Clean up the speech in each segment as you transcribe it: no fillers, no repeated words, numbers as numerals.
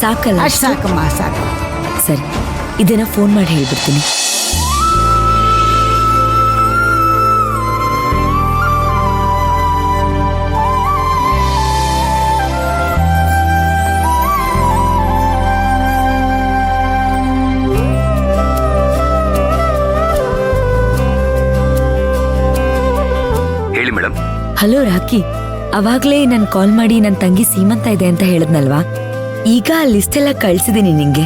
ಸಾಕಲ್ಲ? ಅಷ್ಟು ಸಾಕಮ್ಮ, ಸಾಕು. ಸರಿ, ಇದನ್ನ ಫೋನ್ ಮಾಡಿ ಹೇಳ್ಬಿಡ್ತೀನಿ. ಹೇಳಿ ಮೇಡಮ್. ಹಲೋ ರಾಕಿ, ಅವಾಗ್ಲೇ ನನ್ ಕಾಲ್ ಮಾಡಿ ನನ್ ತಂಗಿ ಸೀಮಂತ ಇದೆ ಅಂತ ಹೇಳದ್ನಲ್ವಾ? ಈಗ ಆ ಲಿಸ್ಟ್ ಎಲ್ಲ ಕಳ್ಸಿದೀನಿ ನಿಂಗೆ.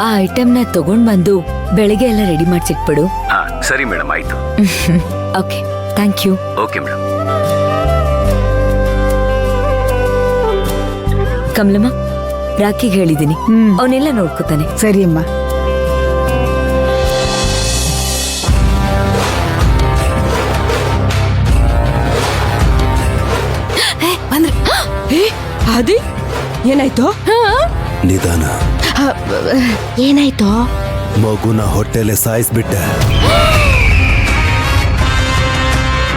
ಆ ಐಟಮ್ನ ತಗೊಂಡ್ ಬಂದು ಬೆಳಿಗ್ಗೆ ಎಲ್ಲ ರೆಡಿ ಮಾಡ್ಸಿಟ್ಬಿಡು. ಹಾ ಸರಿ ಮೇಡಮ್, ಆಯ್ತು. Okay, thank you. Okay madam. Kamalamma, ರಾಕಿಗೆ ಹೇಳಿದೀನಿ, ಅವನೆಲ್ಲ ನೋಡ್ಕೋತಾನೆ. ಸರಿ ಅಮ್ಮ. ಆದಿ, ಏನಾಯ್ತು? ನಿಧಾನ. ಏನಾಯ್ತು? ಮಗುನ ಹೊಟ್ಟೆಲೆ ಸಾಯಿಸ್ಬಿಟ್ಟೆ.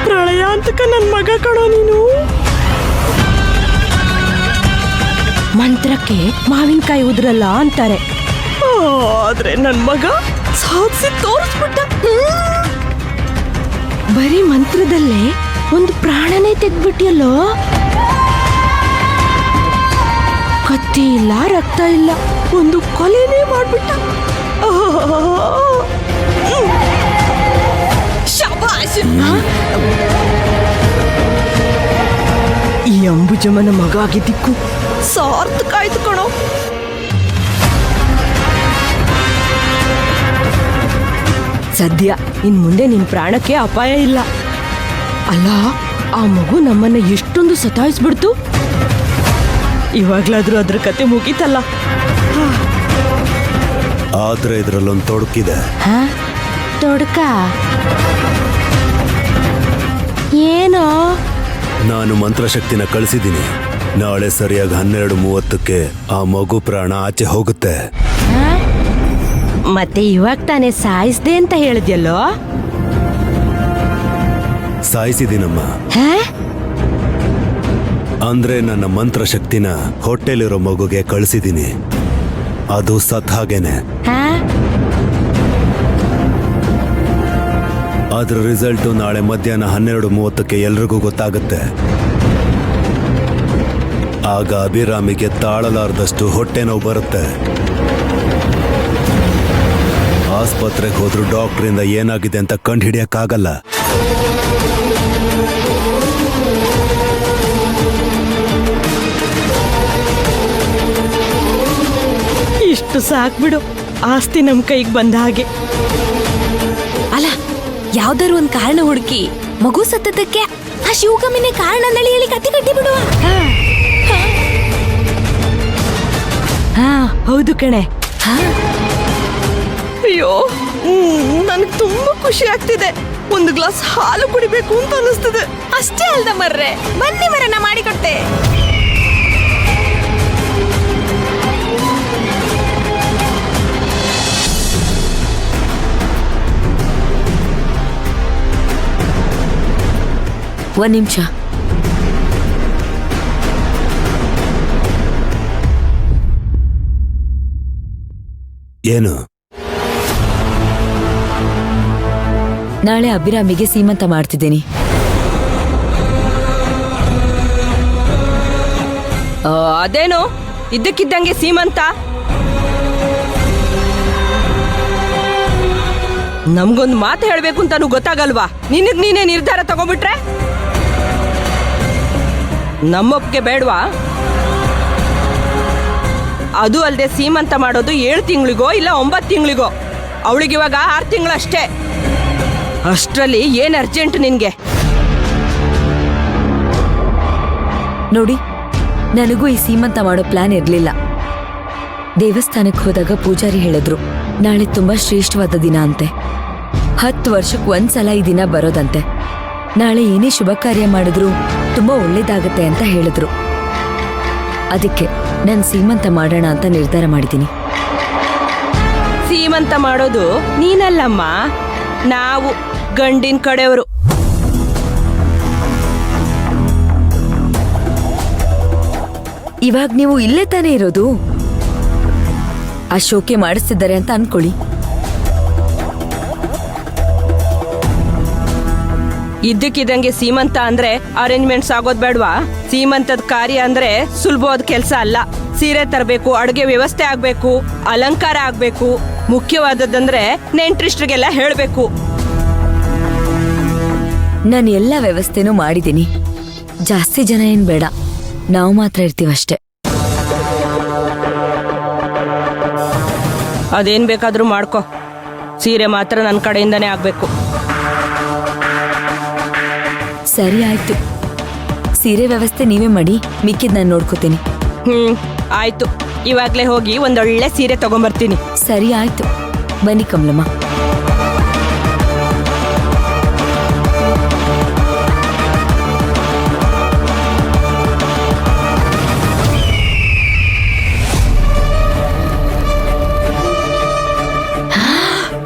ಪ್ರಳಯ ಅಂತಕ ನನ್ ಮಗ ಕಣೋ ನೀನು. ಮಂತ್ರಕ್ಕೆ ಮಾವಿನಕಾಯಿ ಉದ್ರಲ್ಲ ಅಂತಾರೆ, ಆದ್ರೆ ನನ್ ಮಗ ಸಾಧಿಸಿ ತೋರಿಸ್ಬಿಟ್ಟ. ಬರೀ ಮಂತ್ರದಲ್ಲೇ ಒಂದು ಪ್ರಾಣನೇ ತೆಗ್ದ್ಬಿಟ್ಟಿಯಲ್ಲೋ. ಕತ್ತಿ ಇಲ್ಲ, ರಕ್ತ ಇಲ್ಲ, ಒಂದು ಕೊಲೆನೇ ಮಾಡ್ಬಿಟ್ಟ. ಶಬಾಷ್! ಈ ಅಂಬುಜಮ್ಮನ ಮಗ ಆಗಿದ್ದಕ್ಕೂ ಸಾರ್ಥಕ ಆಯ್ತು ಕಣೋ. ಸದ್ಯ ಇನ್ ಮುಂದೆ ನಿನ್ ಪ್ರಾಣಕ್ಕೆ ಅಪಾಯ ಇಲ್ಲ. ಅಲ್ಲ, ಆ ಮಗು ನಮ್ಮನ್ನ ಎಷ್ಟೊಂದು ಸತಾಯಿಸ್ಬಿಡ್ತು. ಇವಾಗ್ಲಾದ್ರೂ ಅದ್ರ ಕತೆ ಮುಗೀತಲ್ಲ. ಆದ್ರೆ ಇದ್ರಲ್ಲೊಂದು ತೊಡಕಿದೆ. ತೊಡಕ ಏನೋ? ನಾನು ಮಂತ್ರಶಕ್ತಿನ ಕಳಿಸಿದ್ದೀನಿ. ನಾಳೆ ಸರಿಯಾಗಿ 12:30ಕ್ಕೆ ಆ ಮಗು ಪ್ರಾಣ ಆಚೆ ಹೋಗುತ್ತೆ. ಮತ್ತೆ ಇವಾಗ ತಾನೇ ಸಾಯಿಸ್ದೆ ಅಂತ ಹೇಳಿದ್ಯಲ್ಲೋ? ಸಾಯಿಸಿದ್ದೀನಮ್ಮ. ಅಂದ್ರೆ ನನ್ನ ಮಂತ್ರಶಕ್ತಿನ ಹೊಟ್ಟೆಲಿರೋ ಮಗುಗೆ ಕಳಿಸಿದ್ದೀನಿ. ಅದು ಸತ್ ಹಾಗೇನೆ. ಅದ್ರ ರಿಸಲ್ಟು ನಾಳೆ ಮಧ್ಯಾಹ್ನ 12:30ಕ್ಕೆ ಎಲ್ರಿಗೂ ಗೊತ್ತಾಗುತ್ತೆ. ಆಗ ಅಭಿರಾಮಿಗೆ ತಾಳಲಾರ್ದಷ್ಟು ಹೊಟ್ಟೆ ನೋವು ಬರುತ್ತೆ. ಆಸ್ಪತ್ರೆಗೆ ಹೋದ್ರೂ ಡಾಕ್ಟ್ರಿಂದ ಏನಾಗಿದೆ ಅಂತ ಕಂಡು ಹಿಡಿಯಕ್ಕಾಗಲ್ಲ. ಇಷ್ಟು ಸಾಕ್ಬಿಡು, ಆಸ್ತಿ ನಮ್ ಕೈಗೆ ಬಂದ ಹಾಗೆ. ಅಲ್ಲ, ಯಾವ್ದಾರು ಒಂದ್ ಕಾರಣ ಹುಡುಕಿ ಮಗು ಸತ್ತದಕ್ಕೆ ಆ ಶಿವಗಮಿನೇ ಕಾರಣ ನಳಿ ಹೇಳಿ ಕತ್ತಿ ಕಟ್ಟಿ ಬಿಡುವ. ಹೌದು ಕಣೆ. ಅಯ್ಯೋ, ನನ್ಗೆ ತುಂಬಾ ಖುಷಿ ಆಗ್ತಿದೆ. ಒಂದು ಗ್ಲಾಸ್ ಹಾಲು ಕುಡಿಬೇಕು ಅಂತ ಅನಿಸ್ತದೆ. ಅಷ್ಟೇ ಅಲ್ದ ಮರ್ರೆ, ಬನ್ನಿ ಮರನ ಮಾಡಿಕೊಡ್ತೆ. ಒಂದ್ ನಿಮಿಷ. ಏನು? ನಾಳೆ ಅಭಿರಾಮಿಗೆ ಸೀಮಂತ ಮಾಡ್ತಿದ್ದೀನಿ. ಅದೇನು ಇದ್ದಕ್ಕಿದ್ದಂಗೆ ಸೀಮಂತ? ನಮ್ಗೊಂದು ಮಾತು ಹೇಳ್ಬೇಕು ಅಂತಾನು ಗೊತ್ತಾಗಲ್ವಾ? ನಿನಗ್ ನೀನೇ ನಿರ್ಧಾರ ತಗೊಂಡ್ಬಿಟ್ರೆ ನಮ್ಮೊಪ್ಪಿಗೆ ಬೇಡವಾ? ಅದು ಅಲ್ಲದೆ ಸೀಮಂತ ಮಾಡೋದು 7 ತಿಂಗಳಿಗೋ ಇಲ್ಲ 9 ತಿಂಗಳಿಗೋ. ಅವಳಿಗಿವಾಗ 6 ತಿಂಗಳಷ್ಟೇ. ಅಷ್ಟರಲ್ಲಿ ಏನ್ ಅರ್ಜೆಂಟ್ ನಿನ್ಗೆ? ನೋಡಿ, ನನಗೂ ಈ ಸೀಮಂತ ಮಾಡೋ ಪ್ಲಾನ್ ಇರ್ಲಿಲ್ಲ. ದೇವಸ್ಥಾನಕ್ಕೆ ಹೋದಾಗ ಪೂಜಾರಿ ಹೇಳಿದ್ರು, ನಾಳೆ ತುಂಬಾ ಶ್ರೇಷ್ಠವಾದ ದಿನ ಅಂತೆ. 10 ವರ್ಷಕ್ಕೆ ಒಂದ್ಸಲ ಈ ದಿನ ಬರೋದಂತೆ. ನಾಳೆ ಏನೇ ಶುಭ ಕಾರ್ಯ ಮಾಡಿದ್ರು ತುಂಬಾ ಒಳ್ಳೇದಾಗತ್ತೆ ಅಂತ ಹೇಳಿದ್ರು. ಅದಕ್ಕೆ ನಾನು ಸೀಮಂತ ಮಾಡೋಣ ಅಂತ ನಿರ್ಧಾರ ಮಾಡಿದ್ದೀನಿ. ಸೀಮಂತ ಮಾಡೋದು ನೀನಲ್ಲಮ್ಮ, ನಾವು ಗಂಡಿನ ಕಡೆಯವರು. ಇವಾಗ ನೀವು ಇಲ್ಲೇ ತಾನೇ ಇರೋದು? ಆ ಶೋಕೆ ಮಾಡಿಸ್ತಿದ್ದಾರೆ ಅಂತ ಅನ್ಕೊಳ್ಳಿ. ಇದ್ದಕ್ಕಿದ್ದಂಗೆ ಸೀಮಂತ ಅಂದ್ರೆ ಅರೇಂಜ್ಮೆಂಟ್ಸ್ ಆಗೋದ್ ಬೇಡ್ವಾ? ಸೀಮಂತದ ಕಾರ್ಯ ಅಂದ್ರೆ ಸುಲಭವಾದ ಕೆಲಸ ಅಲ್ಲ. ಸೀರೆ ತರಬೇಕು, ಅಡುಗೆ ವ್ಯವಸ್ಥೆ ಆಗ್ಬೇಕು, ಅಲಂಕಾರ ಆಗ್ಬೇಕು, ಮುಖ್ಯವಾದದ್ದಂದ್ರೆ ನೆಂಟ್ರಿಷ್ಟ್ರಿಗೆಲ್ಲ ಹೇಳ್ಬೇಕು. ನಾನು ಎಲ್ಲ ವ್ಯವಸ್ಥೆನೂ ಮಾಡಿದ್ದೀನಿ. ಜಾಸ್ತಿ ಜನ ಏನ್ ಬೇಡ, ನಾವು ಮಾತ್ರ ಇರ್ತೀವಷ್ಟೇ. ಅದೇನ್ ಬೇಕಾದ್ರೂ ಮಾಡ್ಕೊ, ಸೀರೆ ಮಾತ್ರ ನನ್ನ ಕಡೆಯಿಂದಾನೇ ಆಗ್ಬೇಕು. ಸರಿ ಆಯ್ತು, ಸೀರೆ ವ್ಯವಸ್ಥೆ ನೀವೇ ಮಾಡಿ, ಮಿಕ್ಕಿದ್ ನಾನು ನೋಡ್ಕೋತೀನಿ. ಆಯ್ತು, ಇವಾಗ್ಲೇ ಹೋಗಿ ಒಂದೊಳ್ಳೆ ಸೀರೆ ತಗೊಂಬರ್ತೀನಿ. ಸರಿ ಆಯ್ತು, ಬನ್ನಿ ಕಮಲಮ್ಮ.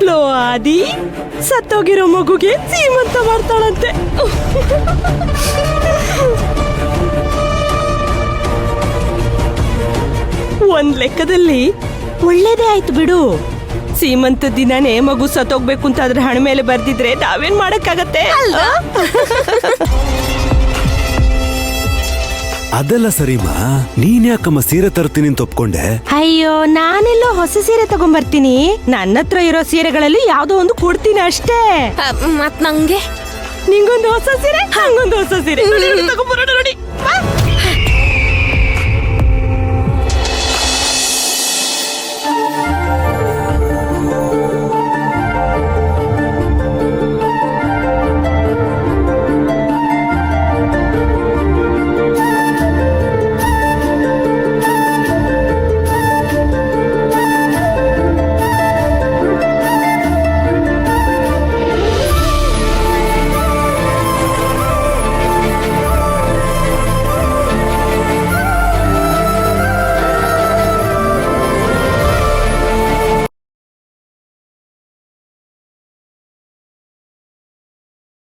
ಲೋ ಆದಿ, ಸತ್ತೋಗಿರೋ ಮಗುಗೆ ಸೀಮಂತ ಮಾಡ್ತಾಳಂತೆ. ಒಂದ್ ಲೆಕ್ಕದಲ್ಲಿ ಒಳ್ಳೇದೇ ಆಯ್ತು ಬಿಡು. ಸೀಮಂತ ದಿನನೇ ಮಗು ಸತ್ತೋಗ್ಬೇಕು ಅಂತ ಅದ್ರ ಹಣ ಮೇಲೆ ಬರ್ದಿದ್ರೆ ನಾವೇನ್ ಮಾಡಕ್ಕಾಗತ್ತೆ? ಅದೆಲ್ಲ ಸರಿಮಾ, ನೀನ್ ಯಾಕಮ್ಮ ಸೀರೆ ತರ್ತೀನಿ ಅಂತ ಒಪ್ಕೊಂಡೆ? ಅಯ್ಯೋ, ನಾನೆಲ್ಲೋ ಹೊಸ ಸೀರೆ ತಗೊಂಬರ್ತೀನಿ. ನನ್ನ ಹತ್ರ ಇರೋ ಸೀರೆಗಳಲ್ಲಿ ಯಾವ್ದೋ ಒಂದು ಕೊಡ್ತೀನಿ ಅಷ್ಟೇ. ಮತ್ ನಂಗೆ ನಿಂಗೊಂದು ಹೊಸ ಸೀರೆ, ಹಂಗೊಂದು ಹೊಸ ಸೀರೆ. ತಗೊಂಬರೋಣ ನೋಡಿ. ಬಾ.